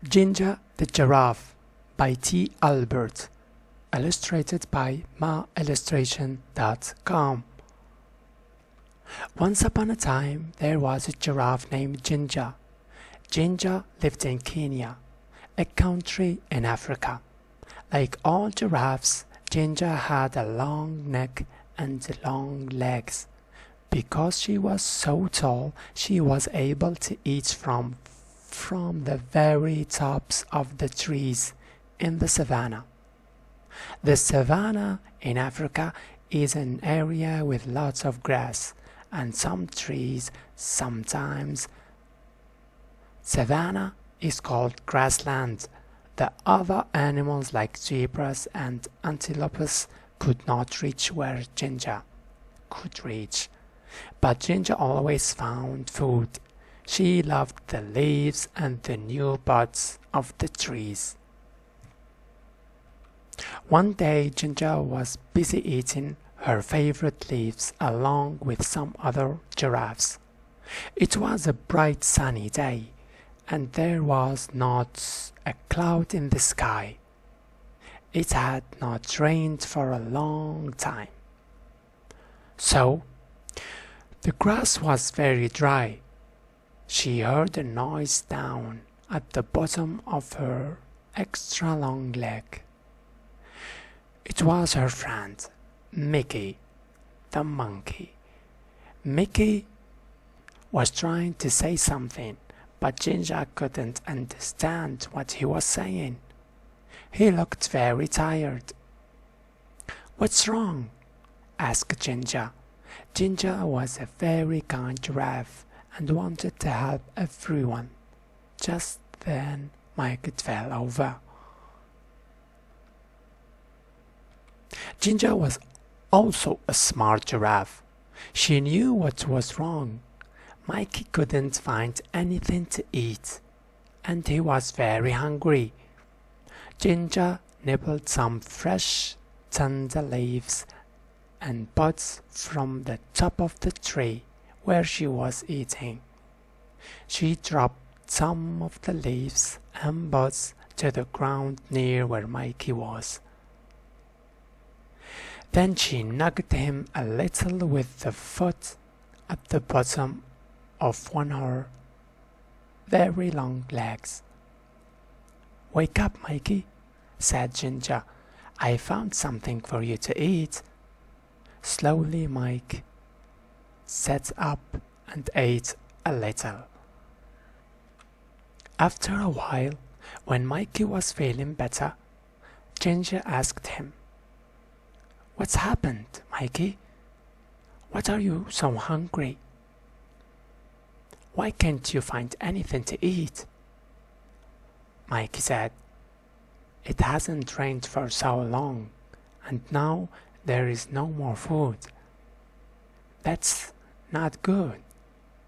Ginger the Giraffe by T. Albert, illustrated by maillustration.com. Once upon a time, there was a giraffe named Ginger. Ginger lived in Kenya, a country in Africa. Like all giraffes, Ginger had a long neck and long legs. Because she was so tall, she was able to eat from the very tops of the trees in the savannah. The savannah in Africa is an area with lots of grass and some trees. Sometimes savannah is called grassland. The other animals like zebras and antelopes could not reach where Ginger could reach. But Ginger always found food. She loved the leaves and the new buds of the trees. One day Ginger was busy eating her favorite leaves along with some other giraffes. It was a bright sunny day, and there was not a cloud in the sky. It had not rained for a long time. So, the grass was very dry. She heard a noise down at the bottom of her extra long leg. It was her friend, Mickey, the monkey. Mickey was trying to say something, but Ginger couldn't understand what he was saying. He looked very tired. "What's wrong?" asked Ginger. Ginger was a very kind giraffe and wanted to help everyone. Just then Mickey fell over. Ginger was also a smart giraffe. She knew what was wrong. Mikey couldn't find anything to eat, and he was very hungry. Ginger nibbled some fresh, tender leaves and buds from the top of the tree where she was eating. She dropped some of the leaves and buds to the ground near where Mikey was. Then she nudged him a little with the foot at the bottom of one of her very long legs. "Wake up, Mikey," said Ginger. "I found something for you to eat." Slowly Mike sat up and ate a little. After a while, when Mikey was feeling better, Ginger asked him, "What's happened, Mikey? What are you so hungry? Why can't you find anything to eat?" Mikey said, "It hasn't rained for so long, and now there is no more food." "That's not good,"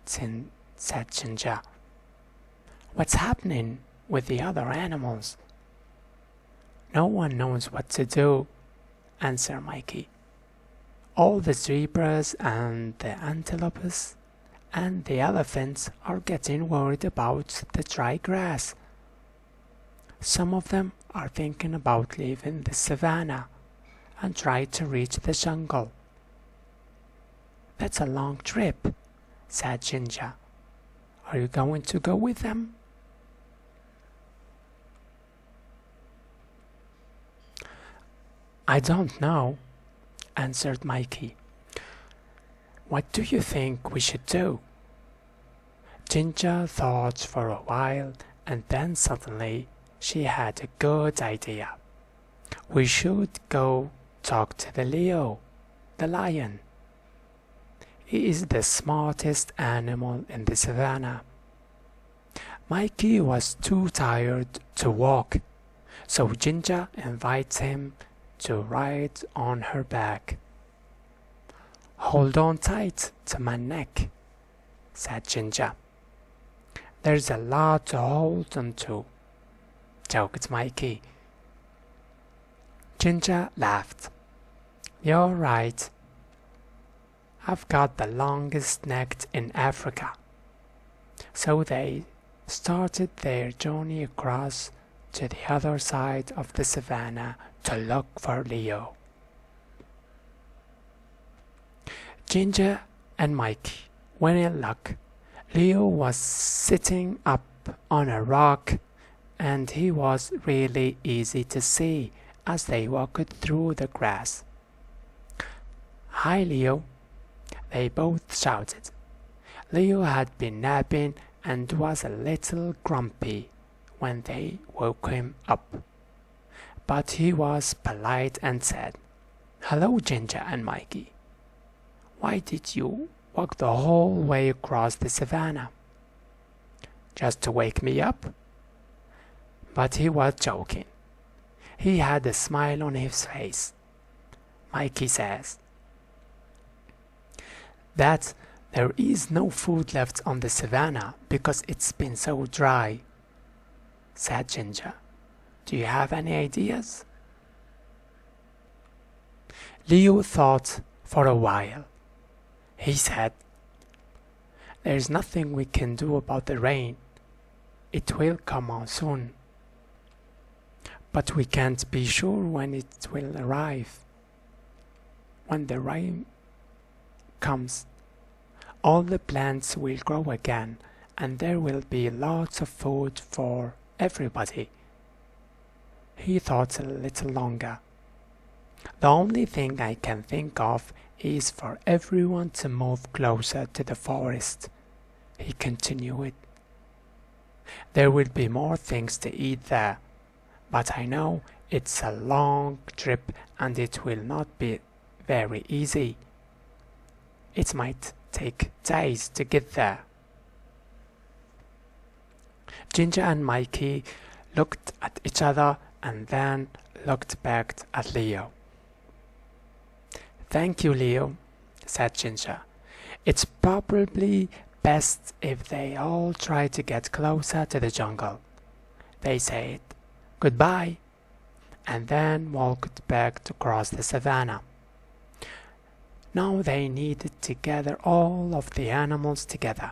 said Ginger. "What's happening with the other animals?" "No one knows what to do," answered Mikey. "All the zebras and the antelopes and the elephants are getting worried about the dry grass. Some of them are thinking about leaving the savannah and try to reach the jungle." "That's a long trip," said Ginger. "Are you going to go with them?" "I don't know," answered Mikey. "What do you think we should do?" Ginger thought for a while, and then suddenly she had a good idea. "We should go talk to the Leo, the lion. He is the smartest animal in the savannah." Mikey was too tired to walk, so Ginger invited him to ride on her back. "Hold on tight to my neck," said Ginger. "There's a lot to hold on to," joked Mikey. Ginger laughed. "You're right. I've got the longest neck in Africa." So they started their journey across to the other side of the savannah to look for Leo. Ginger and Mikey were in luck. Leo was sitting up on a rock, and he was really easy to see as they walked through the grass. "Hi, Leo," they both shouted. Leo had been napping and was a little grumpy when they woke him up, but he was polite and said, "Hello, Ginger and Mikey. Why did you walk the whole way across the savannah?" "Just to wake me up." But he was joking. He had a smile on his face. Mikey says that there is no food left on the savannah because it's been so dry, said Ginger. "Do you have any ideas?" Leo thought for a while. He said, "There's nothing we can do about the rain. It will come on soon. But we can't be sure when it will arrive. When the rain comes, all the plants will grow again, and there will be lots of food for everybody." He thought a little longer. "The only thing I can think of is for everyone to move closer to the forest," he continued. "There will be more things to eat there, but I know it's a long trip and it will not be very easy. It might take days to get there." Ginger and Mikey looked at each other and then looked back at Leo. "Thank you, Leo," said Ginger. "It's probably best if they all try to get closer to the jungle." They said goodbye and then walked back across the savannah. Now they needed to gather all of the animals together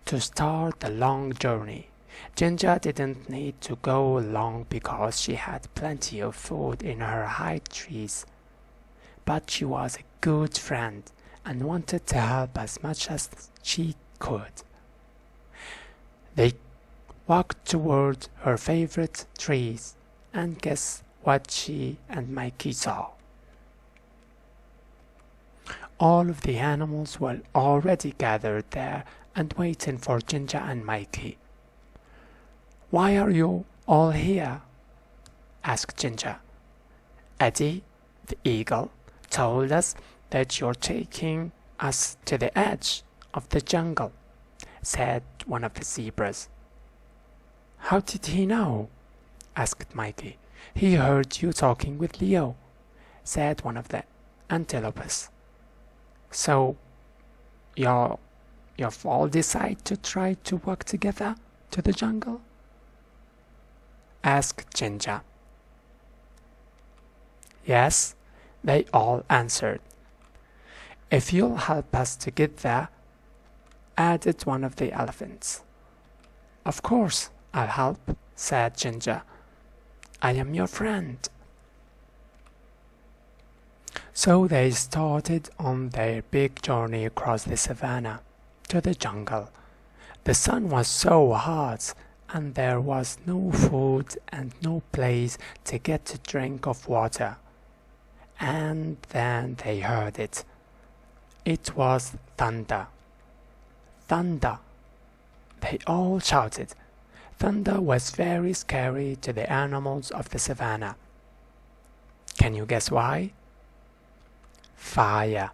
to start the long journey. Ginger didn't need to go long because she had plenty of food in her high trees, but she was a good friend and wanted to help as much as she could. They walked toward her favorite trees, and guess what she and Mikey saw? All of the animals were already gathered there and waiting for Ginger and Mikey. "Why are you all here?" asked Ginger. "Eddie, the eagle, told us that you're taking us to the edge of the jungle," said one of the zebras. "How did he know?" asked Mikey. "He heard you talking with Leo," said one of the antelopes. "So you've all decided to try to walk together to the jungle?" asked Ginger. "Yes," they all answered. "If you'll help us to get there," added one of the elephants. "Of course I'll help," said Ginger. "I am your friend." So they started on their big journey across the savannah to the jungle. The sun was so hot, and there was no food and no place to get a drink of water. And then they heard it. It was thunder. Thunder! They all shouted. Thunder was very scary to the animals of the savannah. Can you guess why? Fire.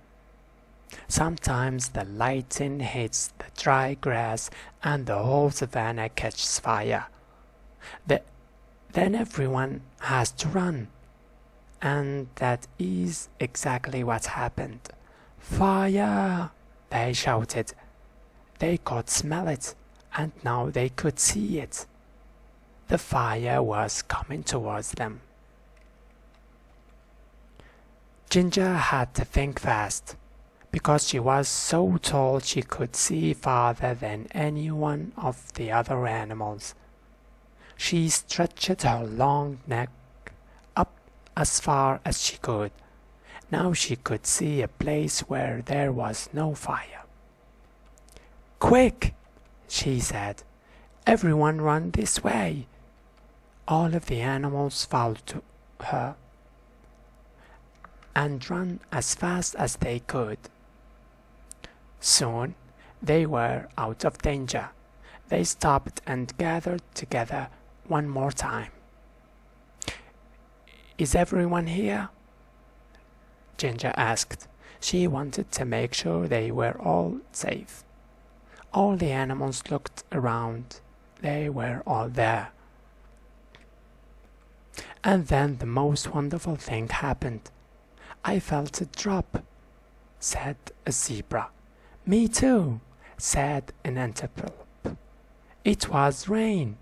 Sometimes the lightning hits the dry grass and the whole savannah catches fire. Then everyone has to run. And that is exactly what happened. "Fire!" they shouted. They could smell it, and now they could see it. The fire was coming towards them. Ginger had to think fast, because she was so tall she could see farther than any one of the other animals. She stretched her long neck up as far as she could. Now she could see a place where there was no fire. "Quick!" she said. "Everyone run this way." All of the animals followed her and ran as fast as they could. Soon they were out of danger. They stopped and gathered together one more time. "Is everyone here?" Ginger asked. She wanted to make sure they were all safe. All the animals looked around. They were all there. And then the most wonderful thing happened. "I felt a drop," said a zebra. "Me too," said an antelope. "It was rain."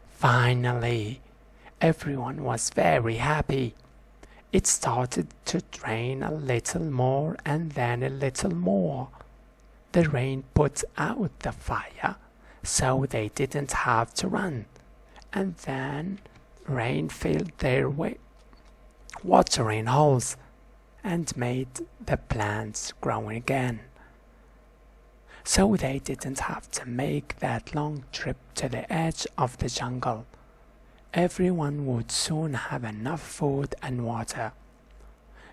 Finally, everyone was very happy. It started to rain a little more and then a little more. The rain put out the fire, so they didn't have to run. And then rain filled their watering holes and made the plants grow again. So they didn't have to make that long trip to the edge of the jungle. Everyone would soon have enough food and water.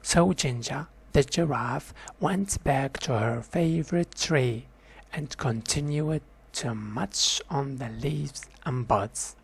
So Ginger, the giraffe, went back to her favorite tree and continued to munch on the leaves and buds.